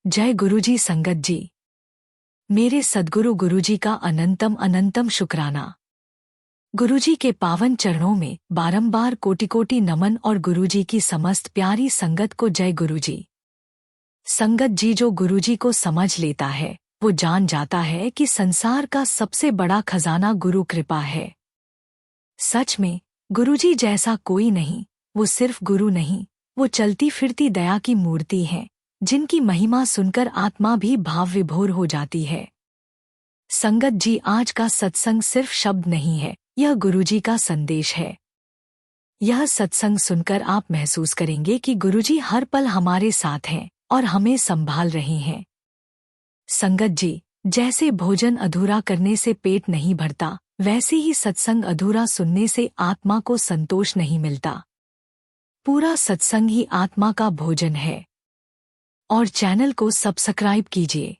जय गुरुजी संगत जी। मेरे सद्गुरु गुरुजी का अनंतम अनंतम शुक्राना। गुरुजी के पावन चरणों में बारंबार कोटि कोटि नमन और गुरुजी की समस्त प्यारी संगत को जय गुरुजी। संगत जी, जो गुरुजी को समझ लेता है वो जान जाता है कि संसार का सबसे बड़ा खजाना गुरु कृपा है। सच में गुरुजी जैसा कोई नहीं। वो सिर्फ गुरु नहीं, वो चलती फिरती दया की मूर्ति है, जिनकी महिमा सुनकर आत्मा भी भाव विभोर हो जाती है। संगत जी, आज का सत्संग सिर्फ शब्द नहीं है, यह गुरुजी का संदेश है। यह सत्संग सुनकर आप महसूस करेंगे कि गुरुजी हर पल हमारे साथ हैं और हमें संभाल रहे हैं। संगत जी, जैसे भोजन अधूरा करने से पेट नहीं भरता, वैसे ही सत्संग अधूरा सुनने से आत्मा को संतोष नहीं मिलता। पूरा सत्संग ही आत्मा का भोजन है। और चैनल को सब्सक्राइब कीजिए।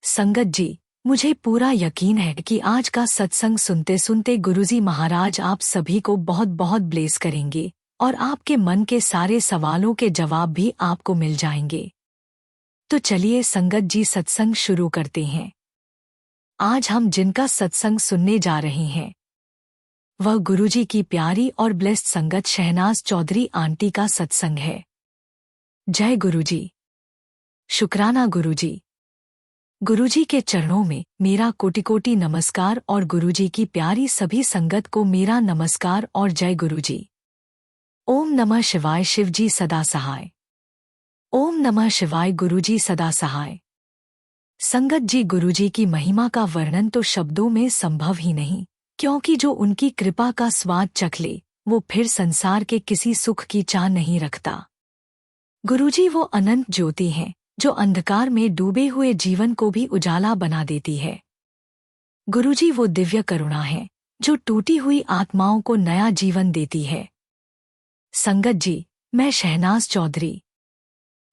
संगत जी, मुझे पूरा यकीन है कि आज का सत्संग सुनते सुनते गुरुजी महाराज आप सभी को बहुत बहुत ब्लेस करेंगे और आपके मन के सारे सवालों के जवाब भी आपको मिल जाएंगे। तो चलिए संगत जी, सत्संग शुरू करते हैं। आज हम जिनका सत्संग सुनने जा रहे हैं वह गुरुजी की प्यारी और ब्लेस्ड संगत शहनाज चौधरी आंटी का सत्संग है। जय गुरुजी। शुक्राना गुरुजी। गुरुजी के चरणों में मेरा कोटि कोटि नमस्कार और गुरुजी की प्यारी सभी संगत को मेरा नमस्कार और जय गुरुजी। ओम नमः शिवाय। शिवजी सदा सहाय। ओम नमः शिवाय। गुरुजी सदा सहाय। संगत जी, गुरुजी की महिमा का वर्णन तो शब्दों में संभव ही नहीं, क्योंकि जो उनकी कृपा का स्वाद चख ले वो फिर संसार के किसी सुख की चाह नहीं रखता। गुरुजी वो अनंत ज्योति हैं जो अंधकार में डूबे हुए जीवन को भी उजाला बना देती है। गुरुजी वो दिव्य करुणा है जो टूटी हुई आत्माओं को नया जीवन देती है। संगत जी, मैं शहनाज चौधरी।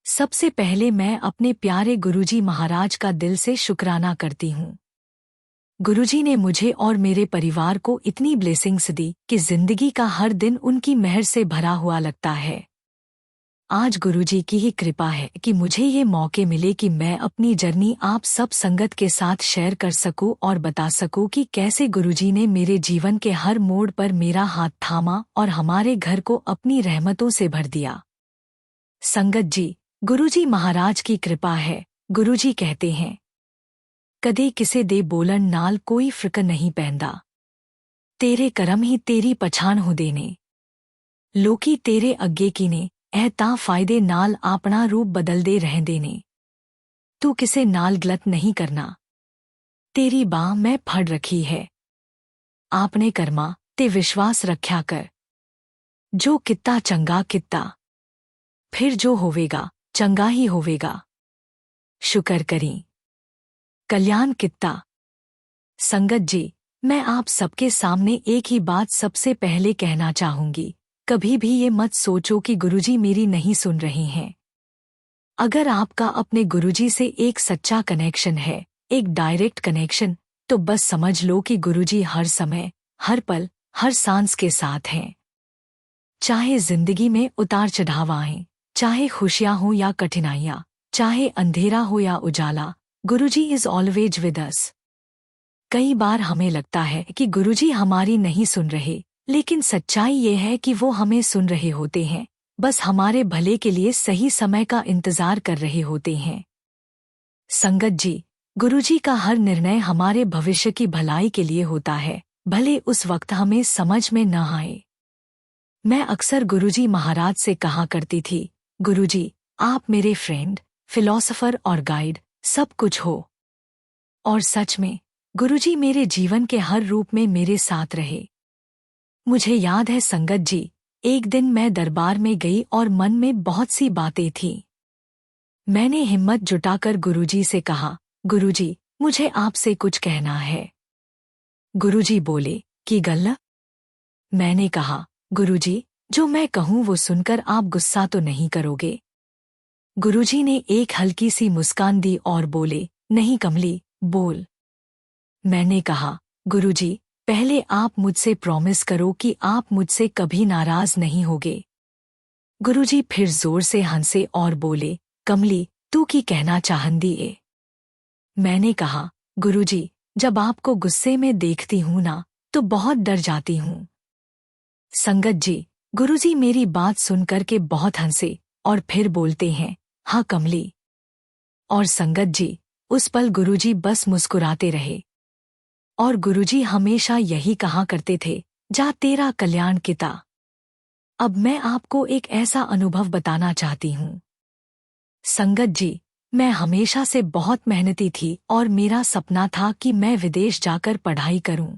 सबसे पहले मैं अपने प्यारे गुरुजी महाराज का दिल से शुक्राना करती हूँ। गुरुजी ने मुझे और मेरे परिवार को इतनी ब्लेसिंग्स दी कि जिंदगी का हर दिन उनकी मेहर से भरा हुआ लगता है। आज गुरुजी की ही कृपा है कि मुझे ये मौके मिले कि मैं अपनी जर्नी आप सब संगत के साथ शेयर कर सकूं और बता सकूं कि कैसे गुरुजी ने मेरे जीवन के हर मोड़ पर मेरा हाथ थामा और हमारे घर को अपनी रहमतों से भर दिया। संगत जी, गुरुजी महाराज की कृपा है। गुरुजी कहते हैं, कदे किसे दे बोलन नाल कोई फ़र्क नहीं पैंदा, तेरे करम ही तेरी पछाण हो देने, लोकी तेरे अग्गे कीने ऐ तां फायदे नाल आपना रूप बदलदे रहंदे ने, तू किसे नाल गलत नहीं करना, तेरी बाह मैं फड़ रखी है, आपने कर्मा ते विश्वास रख्या कर, जो कित्ता चंगा कित्ता, फिर जो होवेगा चंगा ही होवेगा, शुक्र करी कल्याण कित्ता। संगत जी, मैं आप सबके सामने एक ही बात सबसे पहले कहना चाहूंगी, कभी भी ये मत सोचो कि गुरुजी मेरी नहीं सुन रहे हैं। अगर आपका अपने गुरुजी से एक सच्चा कनेक्शन है, एक डायरेक्ट कनेक्शन, तो बस समझ लो कि गुरुजी हर समय, हर पल, हर सांस के साथ हैं। चाहे जिंदगी में उतार चढ़ाव आएं, चाहे खुशियां हो या कठिनाइयां, चाहे अंधेरा हो या उजाला, गुरुजी इज ऑलवेज विद अस। कई बार हमें लगता है कि गुरुजी हमारी नहीं सुन रहे, लेकिन सच्चाई ये है कि वो हमें सुन रहे होते हैं, बस हमारे भले के लिए सही समय का इंतजार कर रहे होते हैं। संगत जी, गुरुजी का हर निर्णय हमारे भविष्य की भलाई के लिए होता है, भले उस वक्त हमें समझ में न आए। मैं अक्सर गुरुजी महाराज से कहा करती थी, गुरुजी आप मेरे फ्रेंड, फिलॉसफर और गाइड सब कुछ हो। और सच में गुरुजी मेरे जीवन के हर रूप में मेरे साथ रहे। मुझे याद है संगत जी, एक दिन मैं दरबार में गई और मन में बहुत सी बातें थीं। मैंने हिम्मत जुटाकर गुरुजी से कहा, गुरुजी मुझे आपसे कुछ कहना है। गुरुजी बोले, की गल्ल? मैंने कहा, गुरुजी जो मैं कहूँ वो सुनकर आप गुस्सा तो नहीं करोगे? गुरुजी ने एक हल्की सी मुस्कान दी और बोले, नहीं कमली, बोल। मैंने कहा, गुरुजी पहले आप मुझसे प्रॉमिस करो कि आप मुझसे कभी नाराज नहीं होगे। गुरुजी फिर जोर से हंसे और बोले, कमली तू की कहना चाहंदी है। मैंने कहा, गुरुजी, जब आपको गुस्से में देखती हूं ना तो बहुत डर जाती हूं। संगत जी, गुरुजी मेरी बात सुनकर के बहुत हंसे और फिर बोलते हैं, हाँ कमली। और संगत जी, उस पल गुरुजी बस मुस्कुराते रहे। और गुरुजी हमेशा यही कहा करते थे, जा तेरा कल्याण किता। अब मैं आपको एक ऐसा अनुभव बताना चाहती हूँ। संगत जी, मैं हमेशा से बहुत मेहनती थी और मेरा सपना था कि मैं विदेश जाकर पढ़ाई करूं।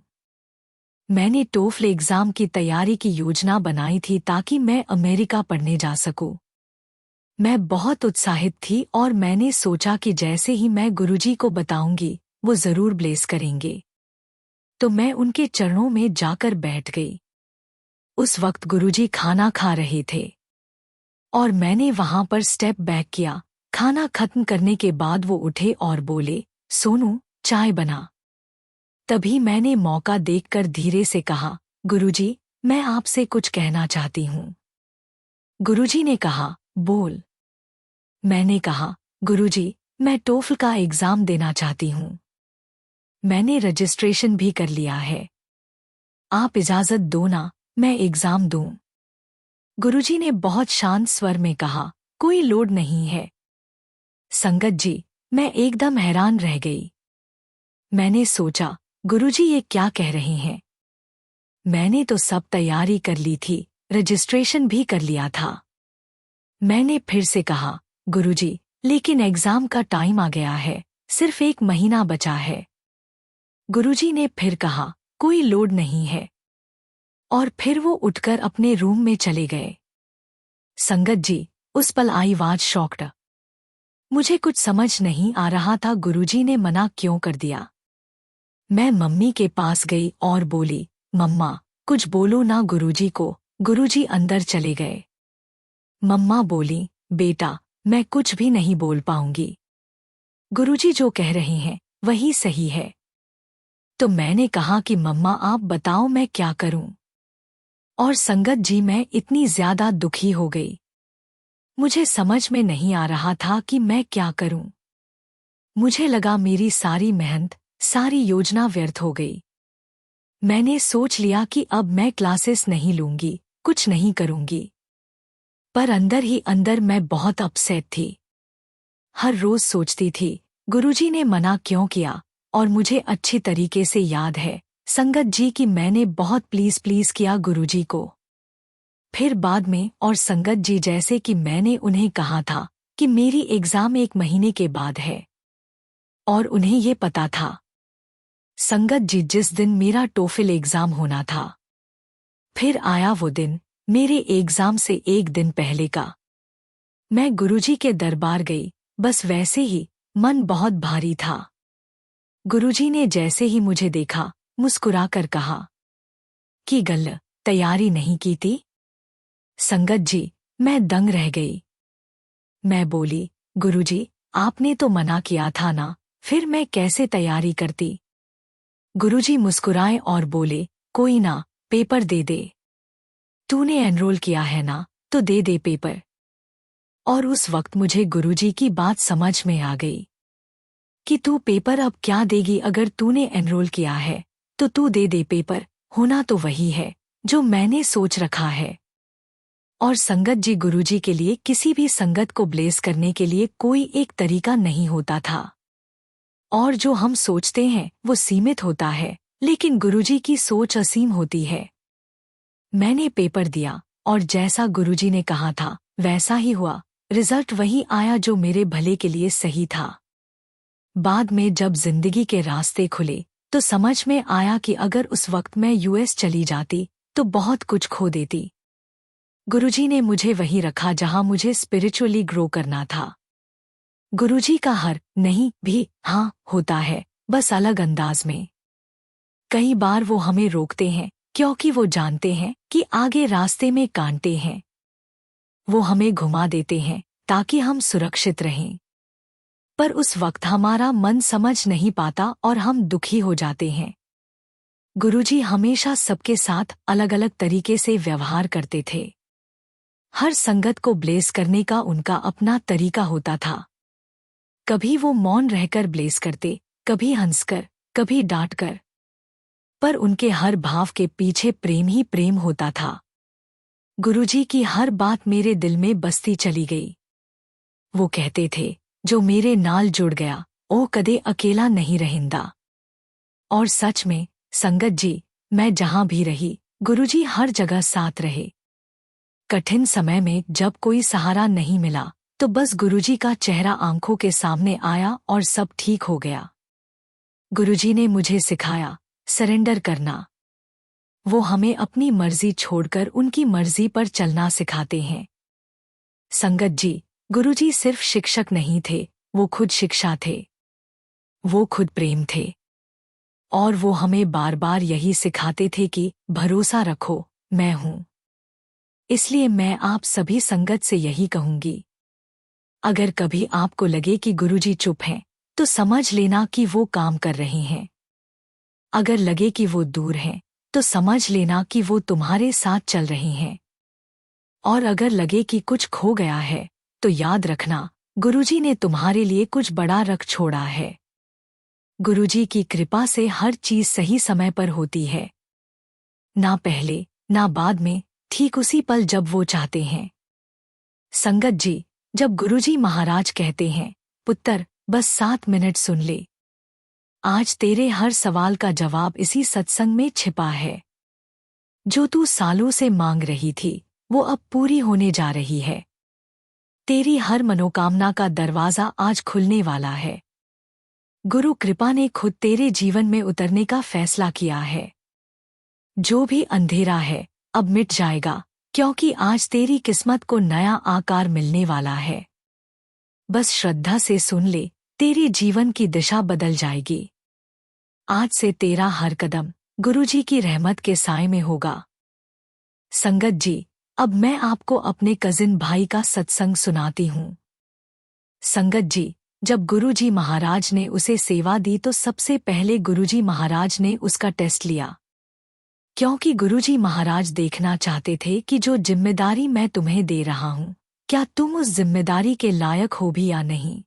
मैंने टोफल एग्जाम की तैयारी की योजना बनाई थी ताकि मैं अमेरिका पढ़ने जा सकूं। मैं बहुत उत्साहित थी और मैंने सोचा कि जैसे ही मैं गुरुजी को बताऊंगी, वो जरूर ब्लेस करेंगे। तो मैं उनके चरणों में जाकर बैठ गई। उस वक्त गुरुजी खाना खा रहे थे और मैंने वहां पर स्टेप बैक किया। खाना खत्म करने के बाद वो उठे और बोले, सोनू, चाय बना। तभी मैंने मौका देखकर धीरे से कहा, गुरुजी, मैं आपसे कुछ कहना चाहती हूँ। गुरुजी ने कहा, बोल। मैंने कहा, गुरुजी, मैं टोफल का एग्जाम देना चाहती हूँ। मैंने रजिस्ट्रेशन भी कर लिया है। आप इजाजत दो ना, मैं एग्जाम दूं। गुरुजी ने बहुत शांत स्वर में कहा, कोई लोड नहीं है। संगत जी, मैं एकदम हैरान रह गई। मैंने सोचा, गुरुजी ये क्या कह रहे हैं। मैंने तो सब तैयारी कर ली थी, रजिस्ट्रेशन भी कर लिया था। मैंने फिर से कहा, गुरुजी, लेकिन एग्जाम का टाइम आ गया है, सिर्फ 1 महीना बचा है। गुरुजी ने फिर कहा, कोई लोड नहीं है। और फिर वो उठकर अपने रूम में चले गए। संगत जी, उस पल आई वाज शॉक्ड। मुझे कुछ समझ नहीं आ रहा था गुरुजी ने मना क्यों कर दिया। मैं मम्मी के पास गई और बोली, मम्मा, कुछ बोलो ना गुरुजी को। गुरुजी अंदर चले गए। मम्मा बोली, बेटा, मैं कुछ भी नहीं बोल पाऊंगी। गुरुजी जो कह रहे हैं वही सही है। तो मैंने कहा कि मम्मा आप बताओ मैं क्या करूं। और संगत जी, मैं इतनी ज्यादा दुखी हो गई। मुझे समझ में नहीं आ रहा था कि मैं क्या करूं। मुझे लगा मेरी सारी मेहनत, सारी योजना व्यर्थ हो गई। मैंने सोच लिया कि अब मैं क्लासेस नहीं लूंगी, कुछ नहीं करूंगी। पर अंदर ही अंदर मैं बहुत अपसेट थी। हर रोज सोचती थी, गुरुजी ने मना क्यों किया। और मुझे अच्छी तरीके से याद है, संगत जी, कि मैंने बहुत प्लीज किया गुरुजी को। फिर बाद में और संगत जी, जैसे कि मैंने उन्हें कहा था कि मेरी एग्जाम 1 महीने के बाद है। और उन्हें ये पता था। संगत जी, जिस दिन मेरा टोफल एग्जाम होना था, फिर आया वो दिन, मेरे एग्जाम से 1 दिन पहले का। मैं गुरुजी के दरबार गई, बस वैसे ही, मन बहुत भारी था। गुरुजी ने जैसे ही मुझे देखा, मुस्कुराकर कहा कि गल, तैयारी नहीं की थी। संगत जी, मैं दंग रह गई। मैं बोली, गुरुजी, आपने तो मना किया था ना, फिर मैं कैसे तैयारी करती। गुरुजी मुस्कुराए और बोले, कोई ना, पेपर दे दे। तूने एनरोल किया है ना, तो दे दे पेपर। और उस वक्त मुझे गुरुजी की बात समझ में आ गई कि तू पेपर अब क्या देगी। अगर तूने एनरोल किया है तो तू दे दे पेपर। होना तो वही है जो मैंने सोच रखा है। और संगत जी, गुरुजी के लिए किसी भी संगत को ब्लेस करने के लिए कोई एक तरीका नहीं होता था। और जो हम सोचते हैं वो सीमित होता है, लेकिन गुरुजी की सोच असीम होती है। मैंने पेपर दिया और जैसा गुरुजी ने कहा था वैसा ही हुआ। रिजल्ट वही आया जो मेरे भले के लिए सही था। बाद में जब जिंदगी के रास्ते खुले तो समझ में आया कि अगर उस वक्त मैं यूएस चली जाती तो बहुत कुछ खो देती। गुरुजी ने मुझे वहीं रखा जहां मुझे स्पिरिचुअली ग्रो करना था। गुरुजी का हर नहीं भी हाँ होता है, बस अलग अंदाज में। कई बार वो हमें रोकते हैं क्योंकि वो जानते हैं कि आगे रास्ते में कांटे हैं। वो हमें घुमा देते हैं ताकि हम सुरक्षित रहें। पर उस वक्त हमारा मन समझ नहीं पाता और हम दुखी हो जाते हैं। गुरुजी हमेशा सबके साथ अलग अलग तरीके से व्यवहार करते थे। हर संगत को ब्लेस करने का उनका अपना तरीका होता था। कभी वो मौन रहकर ब्लेस करते, कभी हंसकर, कभी डांटकर, पर उनके हर भाव के पीछे प्रेम ही प्रेम होता था। गुरुजी की हर बात मेरे दिल में बसती चली गई। वो कहते थे, जो मेरे नाल जुड़ गया, ओ कदे अकेला नहीं रहिंदा। और सच में, संगत जी, मैं जहां भी रही, गुरुजी हर जगह साथ रहे। कठिन समय में जब कोई सहारा नहीं मिला, तो बस गुरुजी का चेहरा आंखों के सामने आया और सब ठीक हो गया। गुरुजी ने मुझे सिखाया, सरेंडर करना। वो हमें अपनी मर्जी छोड़कर उनकी मर्जी पर चलना सिखाते हैं। संगत जी, गुरुजी सिर्फ शिक्षक नहीं थे, वो खुद शिक्षा थे। वो खुद प्रेम थे। और वो हमें बार बार यही सिखाते थे कि भरोसा रखो, मैं हूं। इसलिए मैं आप सभी संगत से यही कहूंगी, अगर कभी आपको लगे कि गुरुजी चुप हैं, तो समझ लेना कि वो काम कर रहे हैं। अगर लगे कि वो दूर हैं, तो समझ लेना कि वो तुम्हारे साथ चल रहे हैं। और अगर लगे कि कुछ खो गया है, तो याद रखना, गुरुजी ने तुम्हारे लिए कुछ बड़ा रख छोड़ा है। गुरुजी की कृपा से हर चीज सही समय पर होती है। ना पहले, ना बाद में, ठीक उसी पल जब वो चाहते हैं। संगत जी, जब गुरुजी महाराज कहते हैं, पुत्र, बस 7 मिनट सुन ले, आज तेरे हर सवाल का जवाब इसी सत्संग में छिपा है। जो तू सालों से मांग रही थी, वो अब पूरी होने जा रही है। तेरी हर मनोकामना का दरवाजा आज खुलने वाला है। गुरु कृपा ने खुद तेरे जीवन में उतरने का फैसला किया है। जो भी अंधेरा है, अब मिट जाएगा, क्योंकि आज तेरी किस्मत को नया आकार मिलने वाला है। बस श्रद्धा से सुन ले, तेरे जीवन की दिशा बदल जाएगी। आज से तेरा हर कदम गुरुजी की रहमत के साए में होगा। संगत जी, अब मैं आपको अपने कजिन भाई का सत्संग सुनाती हूँ। संगत जी, जब गुरुजी महाराज ने उसे सेवा दी तो सबसे पहले गुरुजी महाराज ने उसका टेस्ट लिया, क्योंकि गुरुजी महाराज देखना चाहते थे कि जो जिम्मेदारी मैं तुम्हें दे रहा हूँ, क्या तुम उस जिम्मेदारी के लायक हो भी या नहीं।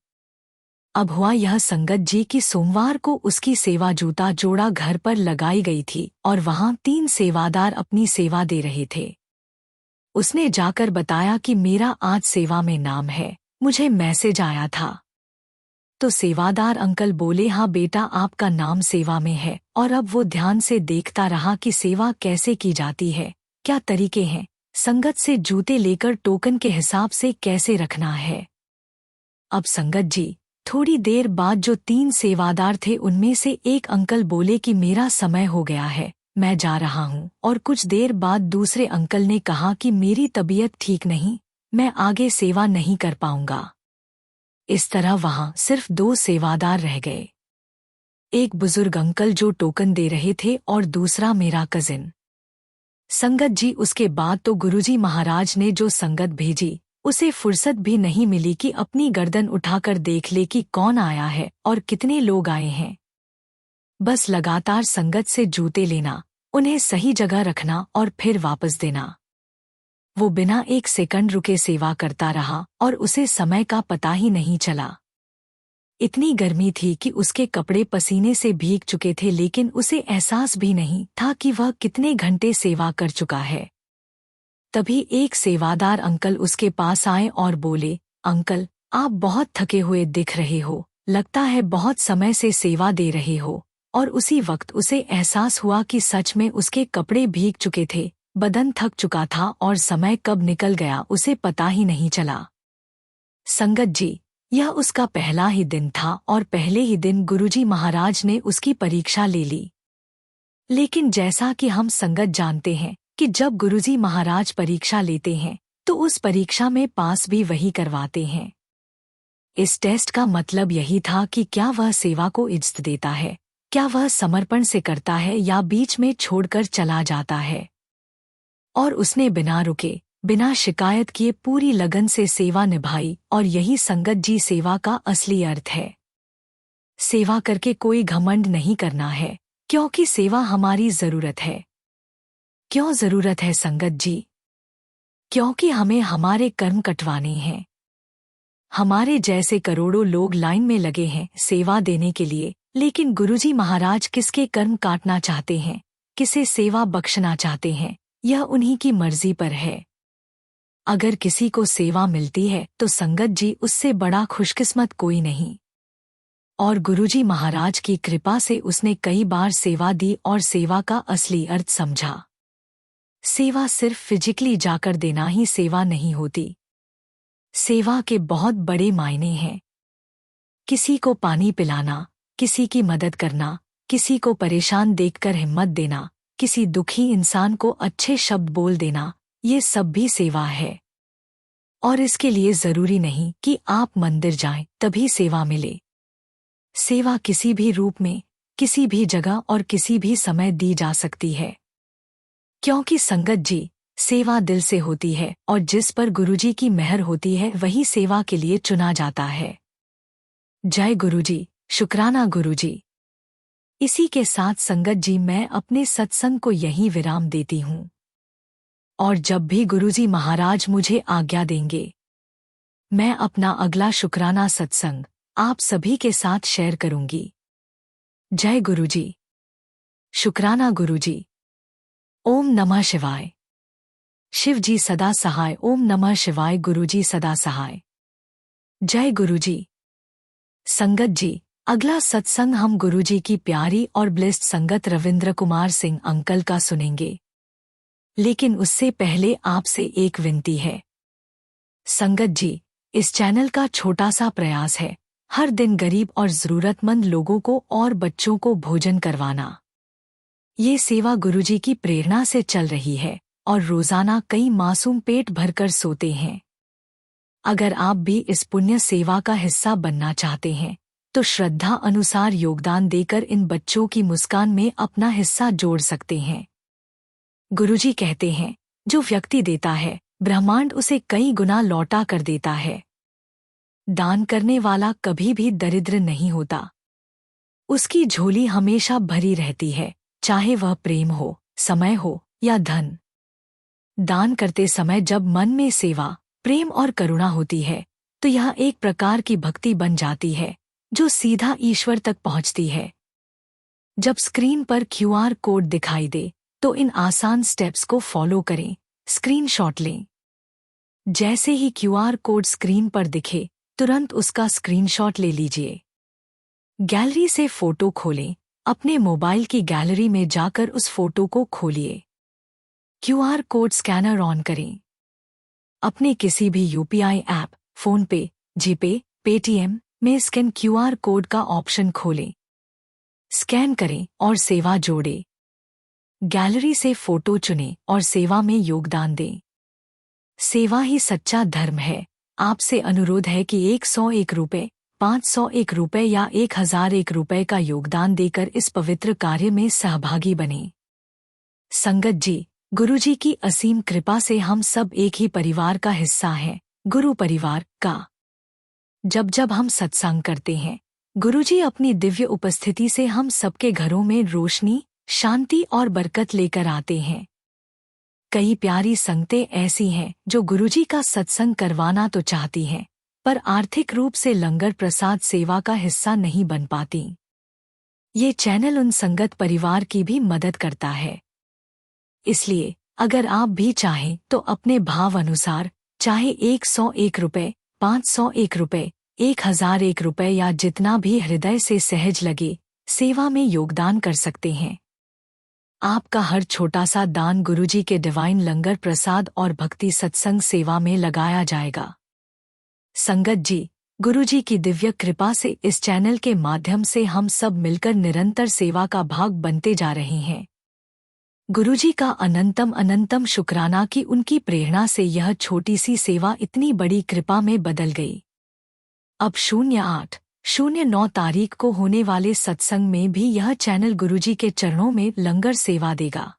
अब हुआ यह संगत जी कि सोमवार को उसकी सेवा जूता जोड़ा घर पर लगाई गई थी और वहां 3 सेवादार अपनी सेवा दे रहे थे। उसने जाकर बताया कि मेरा आज सेवा में नाम है, मुझे मैसेज आया था। तो सेवादार अंकल बोले, हाँ बेटा, आपका नाम सेवा में है। और अब वो ध्यान से देखता रहा कि सेवा कैसे की जाती है, क्या तरीके हैं, संगत से जूते लेकर टोकन के हिसाब से कैसे रखना है। अब संगत जी, थोड़ी देर बाद जो 3 सेवादार थे उनमें से एक अंकल बोले कि मेरा समय हो गया है, मैं जा रहा हूँ। और कुछ देर बाद दूसरे अंकल ने कहा कि मेरी तबीयत ठीक नहीं, मैं आगे सेवा नहीं कर पाऊंगा। इस तरह वहां सिर्फ 2 सेवादार रह गए। एक बुजुर्ग अंकल जो टोकन दे रहे थे और दूसरा मेरा कजिन। संगत जी, उसके बाद तो गुरुजी महाराज ने जो संगत भेजी, उसे फुर्सत भी नहीं मिली कि अपनी गर्दन उठाकर देख ले कि कौन आया है और कितने लोग आए हैं। बस लगातार संगत से जूते लेना, उन्हें सही जगह रखना और फिर वापस देना। वो बिना एक सेकंड रुके सेवा करता रहा और उसे समय का पता ही नहीं चला। इतनी गर्मी थी कि उसके कपड़े पसीने से भीग चुके थे, लेकिन उसे एहसास भी नहीं था कि वह कितने घंटे सेवा कर चुका है। तभी एक सेवादार अंकल उसके पास आए और बोले, अंकल, आप बहुत थके हुए दिख रहे हो, लगता है बहुत समय से सेवा दे रहे हो। और उसी वक्त उसे एहसास हुआ कि सच में उसके कपड़े भीग चुके थे, बदन थक चुका था और समय कब निकल गया उसे पता ही नहीं चला। संगत जी, यह उसका पहला ही दिन था और पहले ही दिन गुरुजी महाराज ने उसकी परीक्षा ले ली। लेकिन जैसा कि हम संगत जानते हैं कि जब गुरुजी महाराज परीक्षा लेते हैं तो उस परीक्षा में पास भी वही करवाते हैं। इस टेस्ट का मतलब यही था कि क्या वह सेवा को इज्जत देता है, क्या वह समर्पण से करता है या बीच में छोड़कर चला जाता है। और उसने बिना रुके, बिना शिकायत किए पूरी लगन से सेवा निभाई और यही संगत जी सेवा का असली अर्थ है। सेवा करके कोई घमंड नहीं करना है, क्योंकि सेवा हमारी जरूरत है। क्यों जरूरत है संगत जी? क्योंकि हमें हमारे कर्म कटवाने हैं। हमारे जैसे करोड़ों लोग लाइन में लगे हैं सेवा देने के लिए, लेकिन गुरुजी महाराज किसके कर्म काटना चाहते हैं, किसे सेवा बख्शना चाहते हैं, यह उन्हीं की मर्जी पर है। अगर किसी को सेवा मिलती है तो संगत जी उससे बड़ा खुशकिस्मत कोई नहीं। और गुरुजी महाराज की कृपा से उसने कई बार सेवा दी और सेवा का असली अर्थ समझा। सेवा सिर्फ फिजिकली जाकर देना ही सेवा नहीं होती। सेवा के बहुत बड़े मायने हैं। किसी को पानी पिलाना, किसी की मदद करना, किसी को परेशान देखकर हिम्मत देना, किसी दुखी इंसान को अच्छे शब्द बोल देना, ये सब भी सेवा है। और इसके लिए जरूरी नहीं कि आप मंदिर जाएं तभी सेवा मिले। सेवा किसी भी रूप में, किसी भी जगह और किसी भी समय दी जा सकती है, क्योंकि संगत जी सेवा दिल से होती है और जिस पर गुरुजी की मेहर होती है वही सेवा के लिए चुना जाता है। जय गुरुजी, शुक्राना गुरुजी। इसी के साथ संगत जी मैं अपने सत्संग को यहीं विराम देती हूँ, और जब भी गुरुजी महाराज मुझे आज्ञा देंगे मैं अपना अगला शुक्राना सत्संग आप सभी के साथ शेयर करूंगी। जय गुरुजी, शुक्राना गुरुजी। ओम नमः शिवाय। शिव जी सदा सहाय। ओम नमः शिवाय। गुरुजी सदा सहाय। जय गुरुजी। संगत जी, अगला सत्संग हम गुरुजी की प्यारी और ब्लेस्ड संगत रविंद्र कुमार सिंह अंकल का सुनेंगे, लेकिन उससे पहले आपसे एक विनती है। संगत जी, इस चैनल का छोटा सा प्रयास है हर दिन गरीब और जरूरतमंद लोगों को और बच्चों को भोजन करवाना। ये सेवा गुरुजी की प्रेरणा से चल रही है और रोजाना कई मासूम पेट भरकर सोते हैं। अगर आप भी इस पुण्य सेवा का हिस्सा बनना चाहते हैं तो श्रद्धा अनुसार योगदान देकर इन बच्चों की मुस्कान में अपना हिस्सा जोड़ सकते हैं। गुरुजी कहते हैं, जो व्यक्ति देता है ब्रह्मांड उसे कई गुना लौटा कर देता है। दान करने वाला कभी भी दरिद्र नहीं होता। उसकी झोली हमेशा भरी रहती है, चाहे वह प्रेम हो, समय हो या धन। दान करते समय जब मन में सेवा, प्रेम और करुणा होती है तो यह एक प्रकार की भक्ति बन जाती है जो सीधा ईश्वर तक पहुंचती है। जब स्क्रीन पर क्यूआर कोड दिखाई दे तो इन आसान स्टेप्स को फॉलो करें। स्क्रीनशॉट लें। जैसे ही क्यूआर कोड स्क्रीन पर दिखे तुरंत उसका स्क्रीनशॉट ले लीजिए। गैलरी से फोटो खोलें। अपने मोबाइल की गैलरी में जाकर उस फोटो को खोलिए। क्यूआर कोड स्कैनर ऑन करें। अपने किसी भी यूपीआई ऐप, फोनपे, जीपे, पेटीएम में स्कैन क्यूआर कोड का ऑप्शन खोलें। स्कैन करें और सेवा जोड़ें। गैलरी से फोटो चुनें और सेवा में योगदान दें। सेवा ही सच्चा धर्म है। आपसे अनुरोध है कि 101 रुपये, 501 रुपये या 1001 रुपये का योगदान देकर इस पवित्र कार्य में सहभागी बनें। संगत जी, गुरुजी की असीम कृपा से हम सब एक ही परिवार का हिस्सा हैं, गुरु परिवार का। जब जब हम सत्संग करते हैं, गुरुजी अपनी दिव्य उपस्थिति से हम सबके घरों में रोशनी, शांति और बरकत लेकर आते हैं। कई प्यारी संगतें ऐसी हैं जो गुरुजी का सत्संग करवाना तो चाहती हैं, पर आर्थिक रूप से लंगर प्रसाद सेवा का हिस्सा नहीं बन पाती। ये चैनल उन संगत परिवार की भी मदद करता है। इसलिए अगर आप भी चाहें तो अपने भाव अनुसार, चाहे 101 रुपये, 501 रुपये, 1001 रुपये या जितना भी हृदय से सहज लगे, सेवा में योगदान कर सकते हैं। आपका हर छोटा सा दान गुरुजी के डिवाइन लंगर प्रसाद और भक्ति सत्संग सेवा में लगाया जाएगा। संगत जी, गुरुजी की दिव्य कृपा से इस चैनल के माध्यम से हम सब मिलकर निरंतर सेवा का भाग बनते जा रहे हैं। गुरुजी का अनंतम अनंतम शुक्राना कि उनकी प्रेरणा से यह छोटी सी सेवा इतनी बड़ी कृपा में बदल गई। अब 08/09 तारीख को होने वाले सत्संग में भी यह चैनल गुरुजी के चरणों में लंगर सेवा देगा।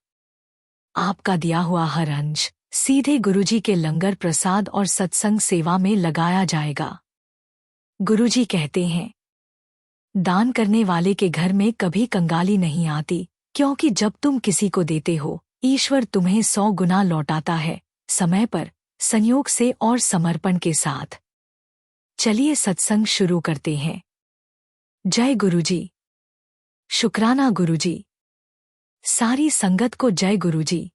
आपका दिया हुआ हर अंश सीधे गुरुजी के लंगर प्रसाद और सत्संग सेवा में लगाया जाएगा। गुरुजी कहते हैं, दान करने वाले के घर में कभी कंगाली नहीं आती, क्योंकि जब तुम किसी को देते हो, ईश्वर तुम्हें 100 गुना लौटाता है, समय पर, संयोग से और समर्पण के साथ। चलिए सत्संग शुरू करते हैं। जय गुरुजी। शुक्राना गुरुजी। सारी संगत को जय गुरुजी।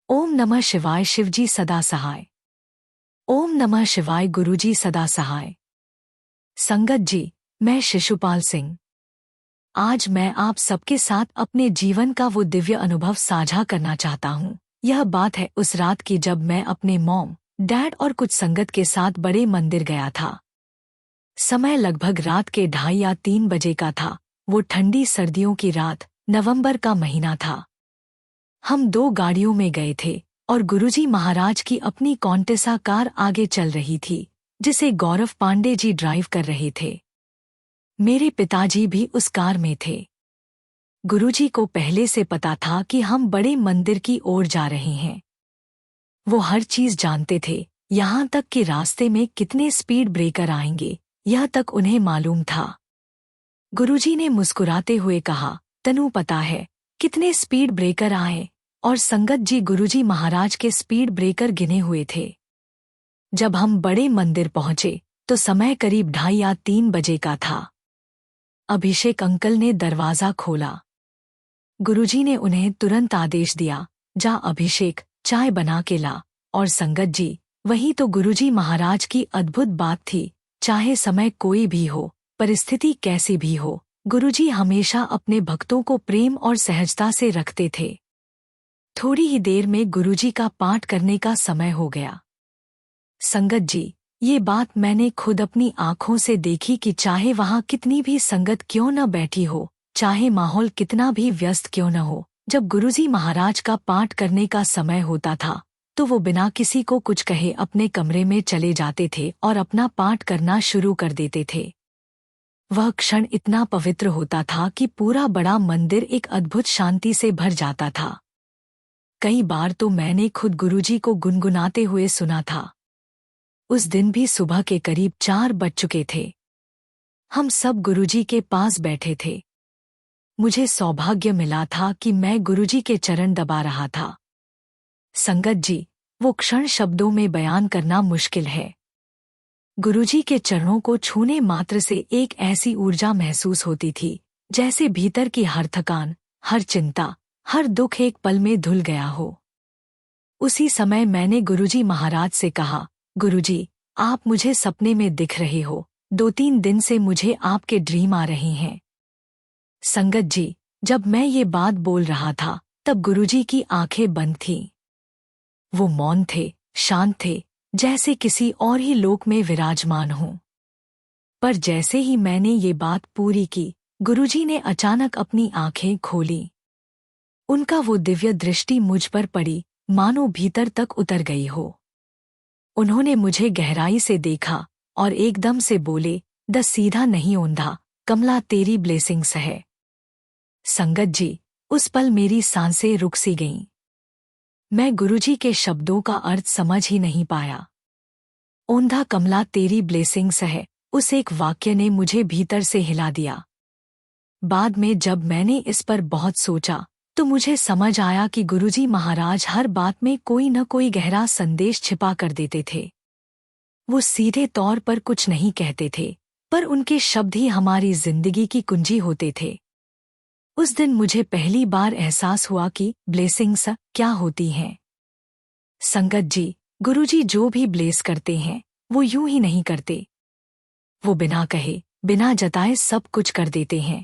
ओम नमः शिवाय शिवजी सदा सहाय। ओम नमः शिवाय गुरुजी सदा सहाय। संगत जी, मैं शिशुपाल सिंह। आज मैं आप सबके साथ अपने जीवन का वो दिव्य अनुभव साझा करना चाहता हूँ। यह बात है उस रात की जब मैं अपने मॉम, डैड और कुछ संगत के साथ बड़े मंदिर गया था। समय लगभग रात के 2:30 या 3 बजे का था। वो ठंडी सर्दियों की रात, नवंबर का महीना था। हम 2 गाड़ियों में गए थे और गुरुजी महाराज की अपनी कॉन्टेसा कार आगे चल रही थी, जिसे गौरव पांडे जी ड्राइव कर रहे थे। मेरे पिताजी भी उस कार में थे। गुरुजी को पहले से पता था कि हम बड़े मंदिर की ओर जा रहे हैं। वो हर चीज जानते थे, यहाँ तक कि रास्ते में कितने स्पीड ब्रेकर आएंगे, यह तक उन्हें मालूम था। गुरुजी ने मुस्कुराते हुए कहा, तनु पता है कितने स्पीड ब्रेकर आए? और संगत जी, गुरुजी महाराज के स्पीड ब्रेकर गिने हुए थे। जब हम बड़े मंदिर पहुंचे तो समय करीब 2:30 या 3 बजे का था। अभिषेक अंकल ने दरवाजा खोला। गुरुजी ने उन्हें तुरंत आदेश दिया, जा अभिषेक, चाय बना के ला। और संगत जी, वही तो गुरुजी महाराज की अद्भुत बात थी। चाहे समय कोई भी हो, परिस्थिति कैसी भी हो, गुरुजी हमेशा अपने भक्तों को प्रेम और सहजता से रखते थे। थोड़ी ही देर में गुरुजी का पाठ करने का समय हो गया। संगत जी, ये बात मैंने खुद अपनी आंखों से देखी कि चाहे वहां कितनी भी संगत क्यों न बैठी हो, चाहे माहौल कितना भी व्यस्त क्यों न हो, जब गुरुजी महाराज का पाठ करने का समय होता था तो वो बिना किसी को कुछ कहे अपने कमरे में चले जाते थे और अपना पाठ करना शुरू कर देते थे। वह क्षण इतना पवित्र होता था कि पूरा बड़ा मंदिर एक अद्भुत शांति से भर जाता था। कई बार तो मैंने खुद गुरुजी को गुनगुनाते हुए सुना था। उस दिन भी सुबह के करीब 4 बज चुके थे। हम सब गुरुजी के पास बैठे थे। मुझे सौभाग्य मिला था कि मैं गुरुजी के चरण दबा रहा था। संगत जी, वो क्षण शब्दों में बयान करना मुश्किल है। गुरुजी के चरणों को छूने मात्र से एक ऐसी ऊर्जा महसूस होती थी, जैसे भीतर की हर थकान, हर चिंता, हर दुख एक पल में धुल गया हो। उसी समय मैंने गुरुजी महाराज से कहा, गुरुजी, आप मुझे सपने में दिख रहे हो। 2-3 दिन से मुझे आपके ड्रीम आ रहे हैं। संगत जी, जब मैं ये बात बोल रहा था तब गुरुजी की आंखें बंद थीं। वो मौन थे, शांत थे, जैसे किसी और ही लोक में विराजमान हों। पर जैसे ही मैंने ये बात पूरी की, गुरुजी ने अचानक अपनी आंखें खोलीं। उनका वो दिव्य दृष्टि मुझ पर पड़ी, मानो भीतर तक उतर गई हो। उन्होंने मुझे गहराई से देखा और एकदम से बोले, द सीधा नहीं ओंधा, कमला तेरी ब्लेसिंग्स है। संगत जी, उस पल मेरी सांसें रुक सी गईं। मैं गुरुजी के शब्दों का अर्थ समझ ही नहीं पाया। ओंधा कमला तेरी ब्लेसिंग्स है, उस एक वाक्य ने मुझे भीतर से हिला दिया। बाद में जब मैंने इस पर बहुत सोचा तो मुझे समझ आया कि गुरुजी महाराज हर बात में कोई न कोई गहरा संदेश छिपा कर देते थे। वो सीधे तौर पर कुछ नहीं कहते थे, पर उनके शब्द ही हमारी जिंदगी की कुंजी होते थे। उस दिन मुझे पहली बार एहसास हुआ कि ब्लेसिंग्स क्या होती हैं। संगत जी, गुरुजी जो भी ब्लेस करते हैं वो यूं ही नहीं करते। वो बिना कहे, बिना जताए सब कुछ कर देते हैं।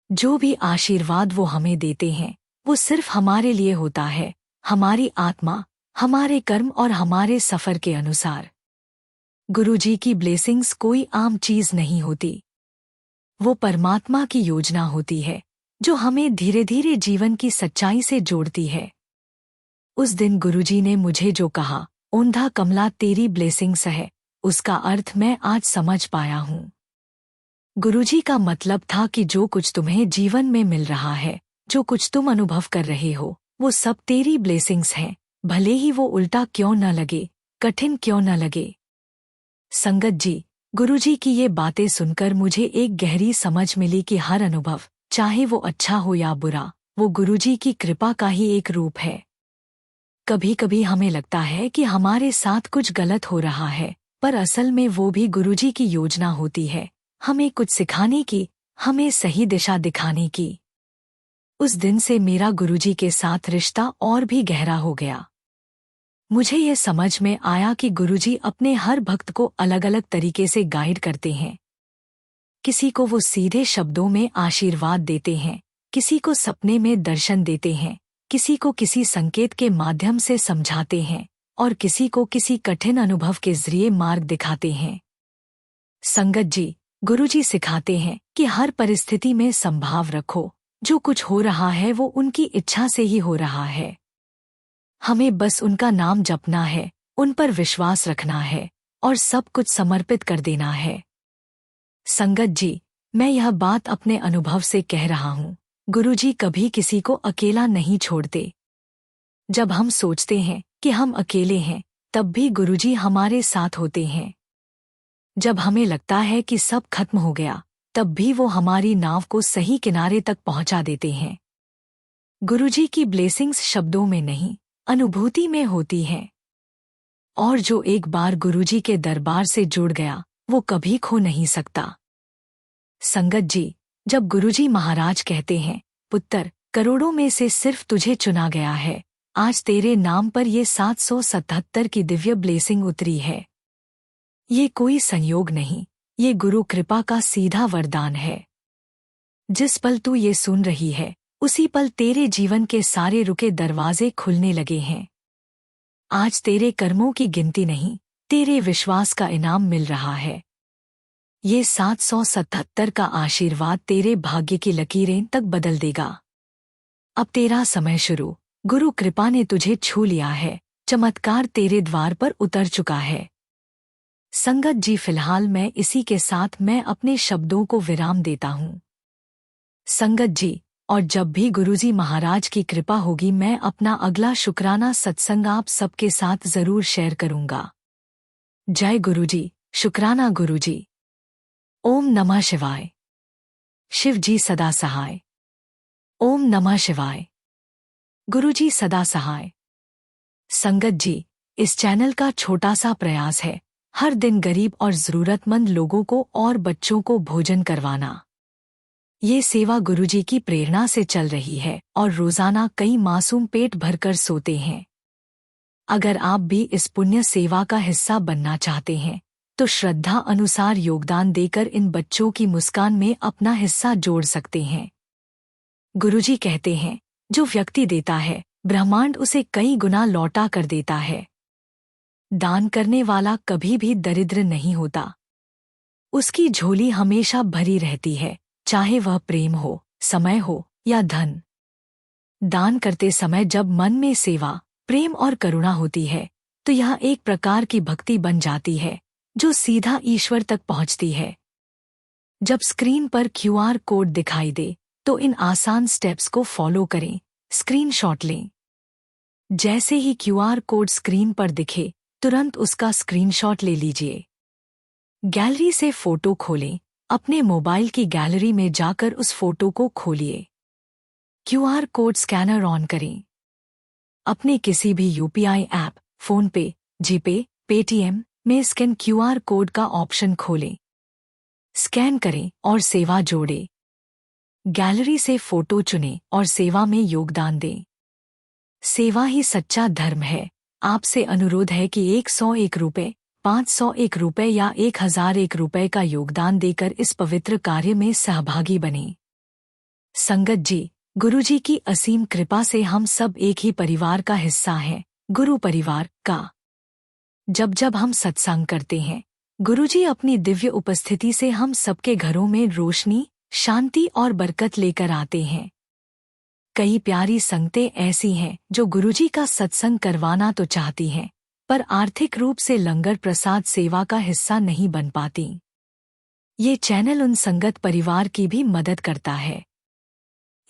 जो भी आशीर्वाद वो हमें देते हैं वो सिर्फ हमारे लिए होता है, हमारी आत्मा, हमारे कर्म और हमारे सफर के अनुसार। गुरुजी की ब्लेसिंग्स कोई आम चीज नहीं होती। वो परमात्मा की योजना होती है जो हमें धीरे धीरे जीवन की सच्चाई से जोड़ती है। उस दिन गुरुजी ने मुझे जो कहा, ओंधा कमला तेरी ब्लेसिंग्स है, उसका अर्थ मैं आज समझ पाया हूँ। गुरुजी का मतलब था कि जो कुछ तुम्हें जीवन में मिल रहा है, जो कुछ तुम अनुभव कर रहे हो, वो सब तेरी ब्लेसिंग्स हैं, भले ही वो उल्टा क्यों न लगे, कठिन क्यों न लगे। संगत जी, गुरुजी की ये बातें सुनकर मुझे एक गहरी समझ मिली कि हर अनुभव, चाहे वो अच्छा हो या बुरा, वो गुरुजी की कृपा का ही एक रूप है। कभी कभी हमें लगता है कि हमारे साथ कुछ गलत हो रहा है, पर असल में वो भी गुरुजी की योजना होती है, हमें कुछ सिखाने की, हमें सही दिशा दिखाने की। उस दिन से मेरा गुरुजी के साथ रिश्ता और भी गहरा हो गया। मुझे ये समझ में आया कि गुरुजी अपने हर भक्त को अलग अलग तरीके से गाइड करते हैं। किसी को वो सीधे शब्दों में आशीर्वाद देते हैं, किसी को सपने में दर्शन देते हैं, किसी को किसी संकेत के माध्यम से समझाते हैं और किसी को किसी कठिन अनुभव के जरिए मार्ग दिखाते हैं। संगत जी, गुरुजी सिखाते हैं कि हर परिस्थिति में संभाव रखो, जो कुछ हो रहा है वो उनकी इच्छा से ही हो रहा है। हमें बस उनका नाम जपना है, उन पर विश्वास रखना है और सब कुछ समर्पित कर देना है। संगत जी, मैं यह बात अपने अनुभव से कह रहा हूँ, गुरुजी कभी किसी को अकेला नहीं छोड़ते। जब हम सोचते हैं कि हम अकेले हैं, तब भी गुरुजी हमारे साथ होते हैं। जब हमें लगता है कि सब खत्म हो गया, तब भी वो हमारी नाव को सही किनारे तक पहुंचा देते हैं। गुरुजी की ब्लेसिंग्स शब्दों में नहीं, अनुभूति में होती हैं। और जो एक बार गुरुजी के दरबार से जुड़ गया, वो कभी खो नहीं सकता। संगत जी, जब गुरुजी महाराज कहते हैं, पुत्र, करोड़ों में से सिर्फ तुझे चुना गया है, आज तेरे नाम पर ये 777 की दिव्य ब्लेसिंग उतरी है। ये कोई संयोग नहीं, ये गुरु कृपा का सीधा वरदान है। जिस पल तू ये सुन रही है, उसी पल तेरे जीवन के सारे रुके दरवाजे खुलने लगे हैं। आज तेरे कर्मों की गिनती नहीं, तेरे विश्वास का इनाम मिल रहा है। ये 777 का आशीर्वाद तेरे भाग्य की लकीरें तक बदल देगा। अब तेरा समय शुरू, गुरु कृपा ने तुझे छू लिया है, चमत्कार तेरे द्वार पर उतर चुका है। संगत जी, फिलहाल मैं इसी के साथ मैं अपने शब्दों को विराम देता हूँ। संगत जी, और जब भी गुरुजी महाराज की कृपा होगी, मैं अपना अगला शुक्राना सत्संग आप सबके साथ जरूर शेयर करूंगा। जय गुरुजी, शुक्राना गुरुजी। ओम नमः शिवाय। शिव जी सदा सहाय। ओम नमः शिवाय। गुरुजी सदा सहाय। संगत जी, इस चैनल का छोटा सा प्रयास है हर दिन गरीब और जरूरतमंद लोगों को और बच्चों को भोजन करवाना। ये सेवा गुरुजी की प्रेरणा से चल रही है और रोजाना कई मासूम पेट भरकर सोते हैं। अगर आप भी इस पुण्य सेवा का हिस्सा बनना चाहते हैं, तो श्रद्धा अनुसार योगदान देकर इन बच्चों की मुस्कान में अपना हिस्सा जोड़ सकते हैं। गुरुजी कहते हैं, जो व्यक्ति देता है, ब्रह्मांड उसे कई गुना लौटा कर देता है। दान करने वाला कभी भी दरिद्र नहीं होता। उसकी झोली हमेशा भरी रहती है, चाहे वह प्रेम हो, समय हो या धन। दान करते समय जब मन में सेवा, प्रेम और करुणा होती है, तो यह एक प्रकार की भक्ति बन जाती है, जो सीधा ईश्वर तक पहुंचती है। जब स्क्रीन पर QR कोड दिखाई दे, तो इन आसान स्टेप्स को फॉलो करें, स्क्रीनशॉट लें। जैसे ही QR कोड स्क्रीन पर दिखे, तुरंत उसका स्क्रीनशॉट ले लीजिए। गैलरी से फोटो खोलें, अपने मोबाइल की गैलरी में जाकर उस फोटो को खोलिए। QR कोड स्कैनर ऑन करें। अपने किसी भी UPI ऐप, फोनपे, जीपे, पेटीएम में स्कैन QR कोड का ऑप्शन खोलें। स्कैन करें और सेवा जोड़ें। गैलरी से फोटो चुनें और सेवा में योगदान दें। सेवा ही सच्चा धर्म है। आपसे अनुरोध है कि 101 रुपये, 501 रुपये या 1001 रुपये का योगदान देकर इस पवित्र कार्य में सहभागी बनें। संगत जी, गुरुजी की असीम कृपा से हम सब एक ही परिवार का हिस्सा हैं, गुरु परिवार का। जब जब हम सत्संग करते हैं, गुरुजी अपनी दिव्य उपस्थिति से हम सबके घरों में रोशनी, शांति और बरकत लेकर आते हैं। कई प्यारी संगतें ऐसी हैं जो गुरुजी का सत्संग करवाना तो चाहती हैं, पर आर्थिक रूप से लंगर प्रसाद सेवा का हिस्सा नहीं बन पाती। ये चैनल उन संगत परिवार की भी मदद करता है।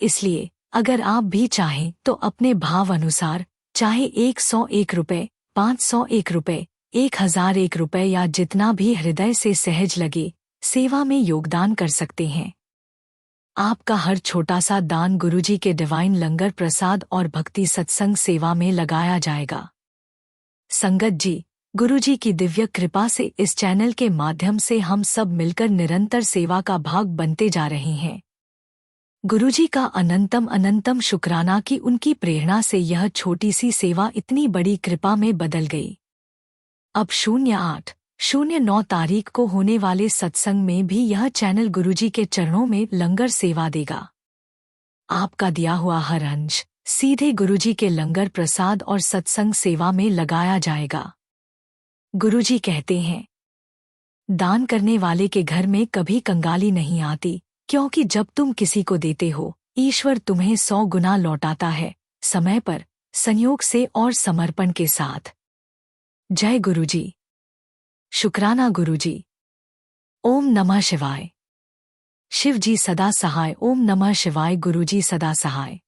इसलिए अगर आप भी चाहें तो अपने भाव अनुसार, चाहे 101 रुपये, 501 रुपये, 1001 रुपये या जितना भी हृदय से सहज लगे, सेवा में योगदान कर सकते हैं। आपका हर छोटा सा दान गुरुजी के डिवाइन लंगर प्रसाद और भक्ति सत्संग सेवा में लगाया जाएगा। संगत जी, गुरुजी की दिव्य कृपा से इस चैनल के माध्यम से हम सब मिलकर निरंतर सेवा का भाग बनते जा रहे हैं। गुरुजी का अनंतम अनंतम शुक्राना कि उनकी प्रेरणा से यह छोटी सी सेवा इतनी बड़ी कृपा में बदल गई। अब 08/09 तारीख को होने वाले सत्संग में भी यह चैनल गुरुजी के चरणों में लंगर सेवा देगा। आपका दिया हुआ हर अंश सीधे गुरुजी के लंगर प्रसाद और सत्संग सेवा में लगाया जाएगा। गुरुजी कहते हैं, दान करने वाले के घर में कभी कंगाली नहीं आती, क्योंकि जब तुम किसी को देते हो, ईश्वर तुम्हें 100 गुना लौटाता है, समय पर, संयोग से और समर्पण के साथ। जय गुरुजी। शुक्राना गुरुजी। ओम नमः शिवाय। शिव जी सदा सहाय। ओम नमः शिवाय। गुरुजी सदा सहाय।